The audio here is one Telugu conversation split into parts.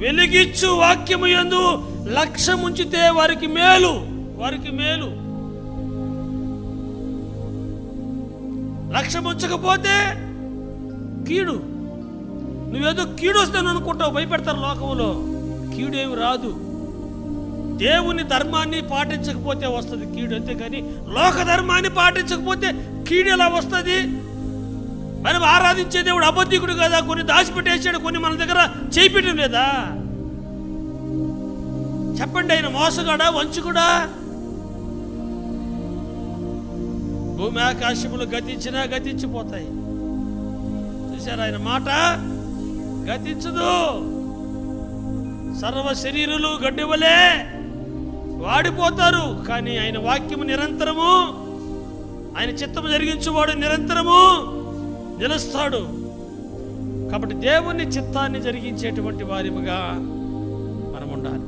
వెలిగిచ్చు వాక్యము యందు లక్ష్యముంచితే వారికి మేలు, వారికి మేలు. లక్ష్యముంచకపోతే కీడు. నువ్వేదో కీడు వస్తాను అనుకుంటావు, భయపెడతారు లోకంలో. కీడేమి రాదు. దేవుని ధర్మాన్ని పాటించకపోతే వస్తుంది కీడు, అంతేకాని లోక ధర్మాన్ని పాటించకపోతే కీడు ఎలా వస్తుంది? మనం ఆరాధించే దేవుడు అబద్ధికుడు కదా, కొన్ని దాచిపెట్టేసాడు, కొన్ని మన దగ్గర చేయిపెట్టడం లేదా? చెప్పండి, ఆయన మోసగాడా, వంచుకుడా? భూమి ఆకాశములు గతించినా గతించిపోతాయి. చూసారా, ఆయన మాట గతించదు. సర్వ శరీరులు గడ్డివలే వాడిపోతారు, కానీ ఆయన వాక్యము నిరంతరము, ఆయన చిత్తము జరిగించువాడు నిరంతరము నిలుస్తాడు. కాబట్టి దేవుని చిత్తాన్ని జరిగించేటువంటి వారిముగా మనం ఉండాలి.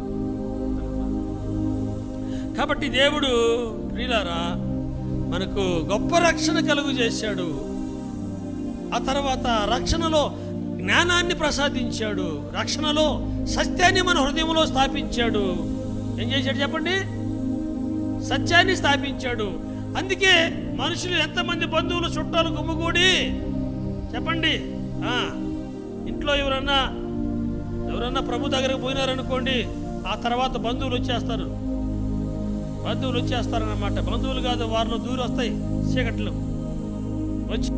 కాబట్టి దేవుడు ప్రియులారా మనకు గొప్ప రక్షణ కలుగు చేశాడు. ఆ తర్వాత రక్షణలో జ్ఞానాన్ని ప్రసాదించాడు, రక్షణలో సత్యాన్ని మన హృదయంలో స్థాపించాడు. ఏం చేశాడు చెప్పండి? సత్యాన్ని స్థాపించాడు. అందుకే మనుషులు ఎంతమంది బంధువులు చుట్టాలు గుమ్ముగూడి చెప్పండి, ఇంట్లో ఎవరన్నా ప్రభు దగ్గరకు పోయినారనుకోండి, ఆ తర్వాత బంధువులు వచ్చేస్తారన్నమాట. బంధువులు కాదు, వారిలో దూరం వస్తాయి చీకట్లు వచ్చి